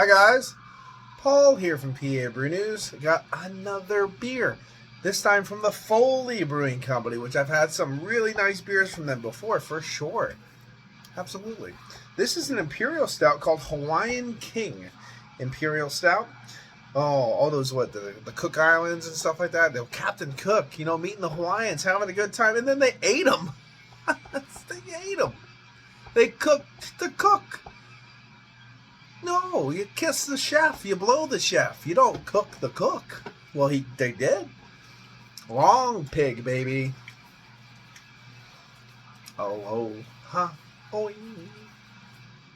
Hi guys, Paul here from PA Brew News. Got another beer, this time from the Foley Brewing Company, which I've had some really nice beers from them before, for sure. Absolutely. This is an Imperial Stout called Hawaiian King Imperial Stout. Oh, all those, the Cook Islands and stuff like that. The Captain Cook, meeting the Hawaiians, having a good time, and then they ate them. They ate them. They cooked the cook. No, you kiss the chef, you blow the chef. You don't cook the cook. Well, they did. Long pig, baby. Oh, huh. Oh.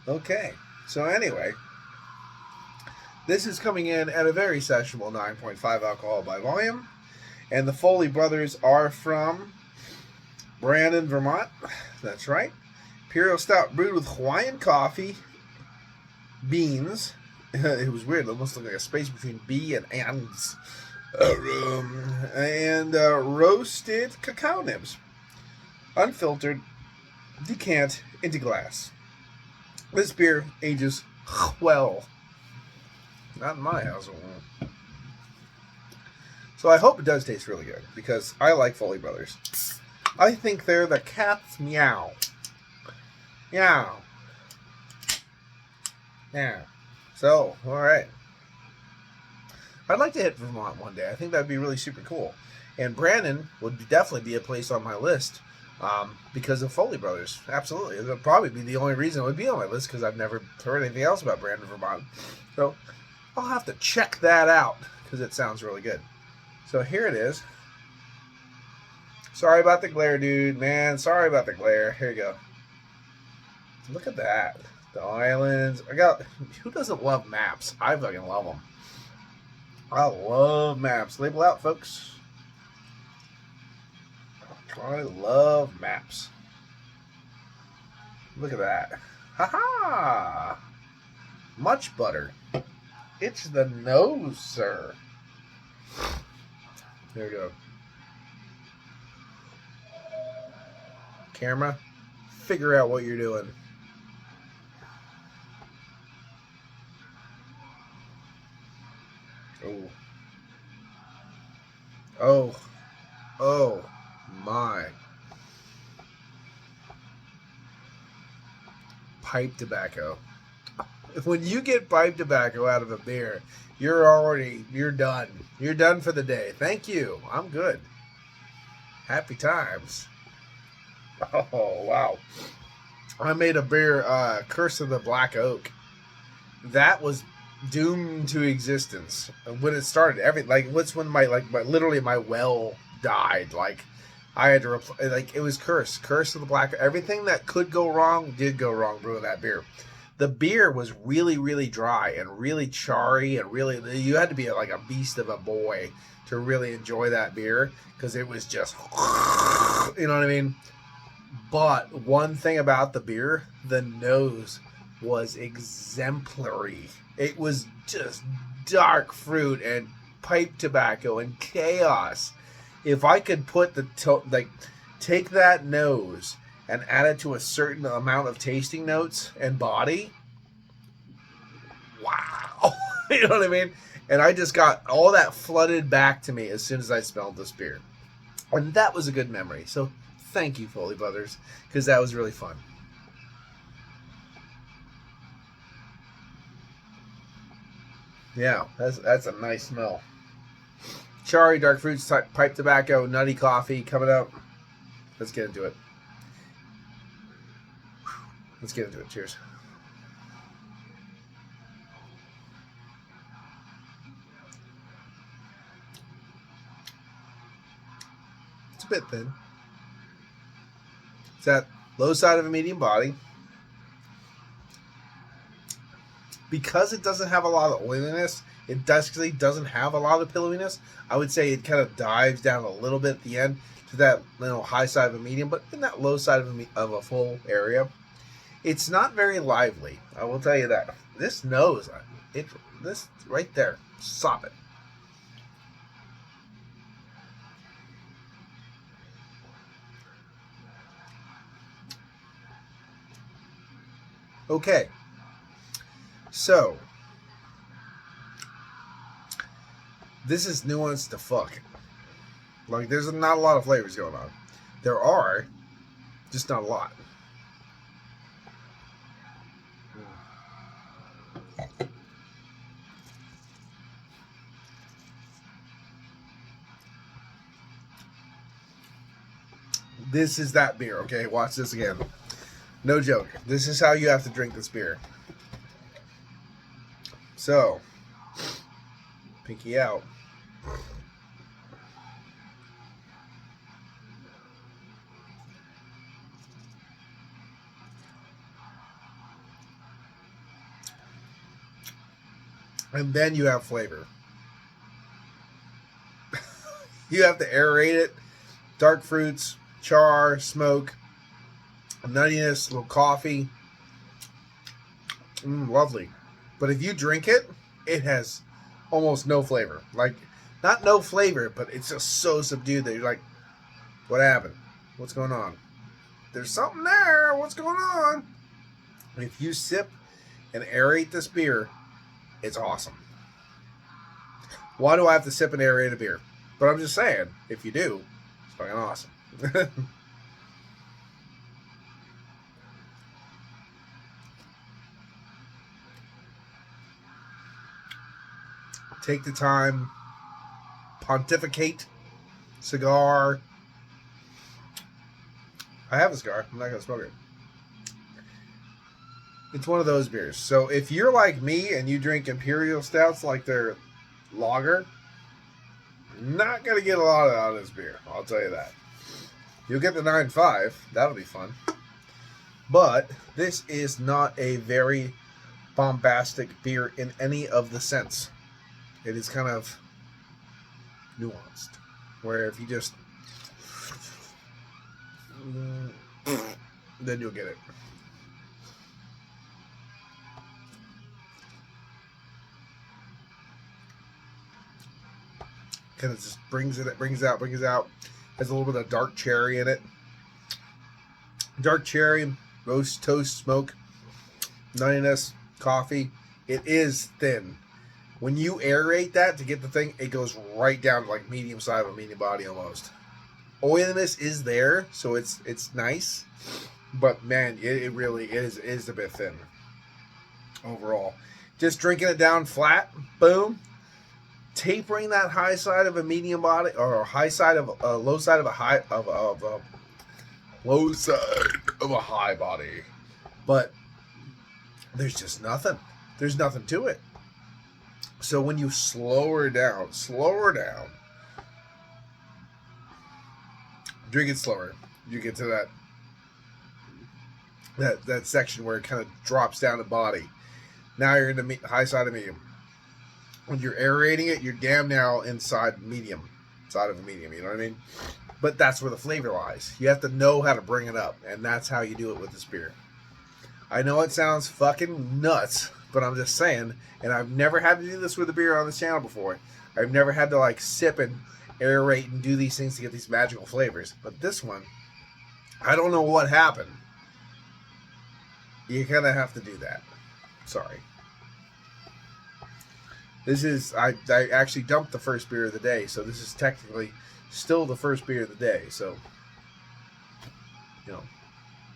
Okay. So anyway, this is coming in at a very sessionable 9.5 alcohol by volume. And the Foley brothers are from Brandon, Vermont. That's right. Imperial Stout brewed with Hawaiian coffee, beans. It was weird. It almost looked like a space between B and ands. And roasted cacao nibs. Unfiltered, decant into glass. This beer ages well. Not in my house. So I hope it does taste really good, because I like Foley Brothers. I think they're the cat's meow. Meow. Yeah. So, alright. I'd like to hit Vermont one day. I think that'd be really super cool. And Brandon would definitely be a place on my list because of Foley Brothers. Absolutely. It'll probably be the only reason it would be on my list, because I've never heard anything else about Brandon, Vermont. So, I'll have to check that out, because it sounds really good. So, here it is. Sorry about the glare, dude. Man, sorry about the glare. Here you go. Look at that. The islands. Who doesn't love maps? I fucking love them. I love maps. Label out, folks. I love maps. Look at that. Ha-ha! Much butter. It's the nose, sir. There we go. Camera, figure out what you're doing. Oh my. Pipe tobacco. When you get pipe tobacco out of a beer, you're done. You're done for the day. Thank you. I'm good. Happy times. Oh, wow. I made a beer, Curse of the Black Oak. That was doomed to existence when it started. What's when literally my well died. I had to it was curse of the black. Everything that could go wrong did go wrong brewing that beer. The beer was really, really dry and really charry, and really, you had to be like a beast of a boy to really enjoy that beer, because it was just, you know what I mean? But one thing about the beer, the nose was exemplary. It was just dark fruit and pipe tobacco and chaos. If I could put take that nose and add it to a certain amount of tasting notes and body, wow. You know what I mean? And I just got all that flooded back to me as soon as I smelled this beer. And that was a good memory. So thank you, Foley Brothers, because that was really fun. Yeah, that's a nice smell. Charry, dark fruits, pipe tobacco, nutty coffee coming up. Let's get into it. Let's get into it. Cheers. It's a bit thin. It's that low side of a medium body. Because it doesn't have a lot of oiliness, it basically doesn't have a lot of pillowiness. I would say it kind of dives down a little bit at the end to that high side of a medium, but in that low side of a full area. It's not very lively, I will tell you that. This nose, this right there, stop it. Okay, so This is nuanced to fuck. Like, there's not a lot of flavors going on. There are, just not a lot. This is that beer, okay? Watch this again. No joke. This is how you have to drink this beer. So, pinky out. And then you have flavor. You have to aerate it. Dark fruits, char, smoke, nuttiness, a little coffee. Lovely. But if you drink it, it has almost no flavor. Like, not no flavor, but it's just so subdued that you're like, what happened? What's going on? There's something there. What's going on? If you sip and aerate this beer, it's awesome. Why do I have to sip and aerate a beer? But I'm just saying, if you do, it's fucking awesome. Take the time, pontificate, cigar. I have a cigar. I'm not going to smoke it. It's one of those beers. So if you're like me and you drink imperial stouts like they're lager, not going to get a lot out of this beer. I'll tell you that. You'll get the 9.5. That'll be fun. But this is not a very bombastic beer in any of the sense. It is kind of nuanced. Where if you just... then you'll get it. Kind of just brings it out. Has a little bit of dark cherry in it. Dark cherry, roast, toast, smoke, nuttiness, coffee. It is thin. When you aerate that to get the thing, it goes right down to like medium size of a medium body almost. Oiliness is there, so it's nice. But man, it really is a bit thin overall. Just drinking it down flat, boom. Tapering that high side of a medium body, or high side of a low side of a high low side of a high body, but there's just nothing. There's nothing to it. So when you slow her down, drink it slower. You get to that section where it kind of drops down the body. Now you're in the high side of medium. When you're aerating it, you're damn now inside medium, side of a medium, you know what I mean? But that's where the flavor lies. You have to know how to bring it up, and that's how you do it with this beer. I know it sounds fucking nuts, but I'm just saying, and I've never had to do this with a beer on this channel before. I've never had to like sip and aerate and do these things to get these magical flavors. But this one, I don't know what happened. You kind of have to do that. Sorry. This is, I actually dumped the first beer of the day, so this is technically still the first beer of the day. So, you know,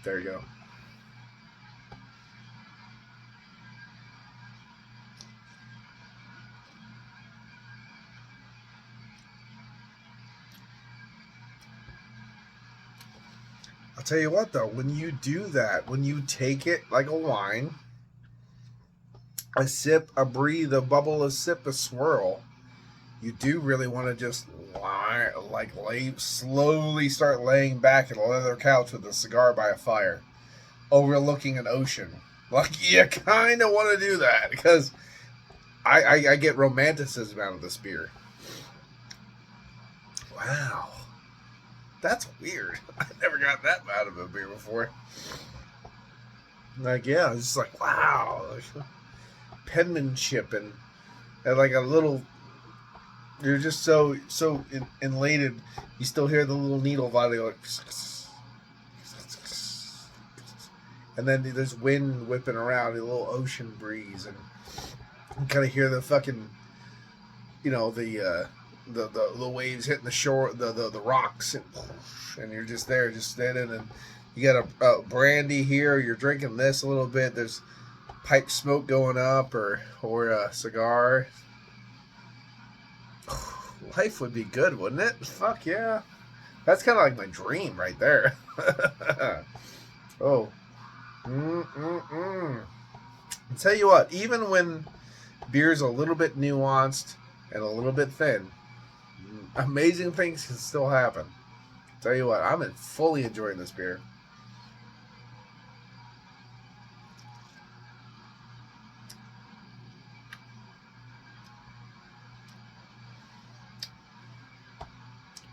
there you go. I'll tell you what, though, when you do that, when you take it like a wine, a sip, a breathe, a bubble, a sip, a swirl, you do really want to just slowly start laying back in a leather couch with a cigar by a fire, overlooking an ocean. Like, you kind of want to do that, because I get romanticism out of this beer. Wow. That's weird. I've never got that out of a beer before. Like, yeah, it's just like, wow. Penmanship and like a little, you're just so elated. You still hear the little needle vibrating, like, and then there's wind whipping around, a little ocean breeze, and you kind of hear the fucking the waves hitting the shore, the rocks, and you're just there, just standing, and you got a brandy here. You're drinking this a little bit. There's pipe smoke going up, or a cigar. Life would be good, wouldn't it? Fuck yeah. That's kind of like my dream right there. Oh. I'll tell you what, even when beer's a little bit nuanced and a little bit thin, amazing things can still happen. I'll tell you what, I'm fully enjoying this beer.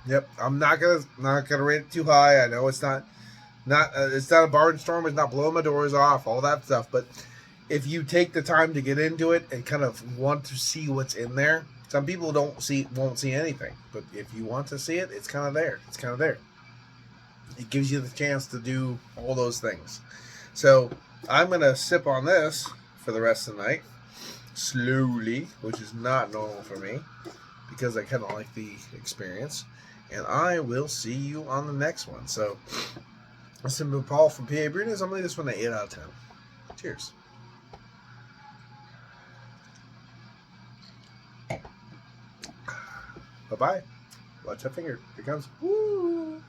Yep, I'm not gonna rate it too high. I know it's not it's not a barnstorm. It's not blowing my doors off, all that stuff. But if you take the time to get into it and kind of want to see what's in there, some people won't see anything. But if you want to see it, it's kind of there. It's kind of there. It gives you the chance to do all those things. So I'm gonna sip on this for the rest of the night, slowly, which is not normal for me because I kind of like the experience. And I will see you on the next one. So, this has been Paul from PABrewNews. I'm going to leave this one at 8 out of 10. Cheers. Bye-bye. Watch that finger. Here it comes. Woo!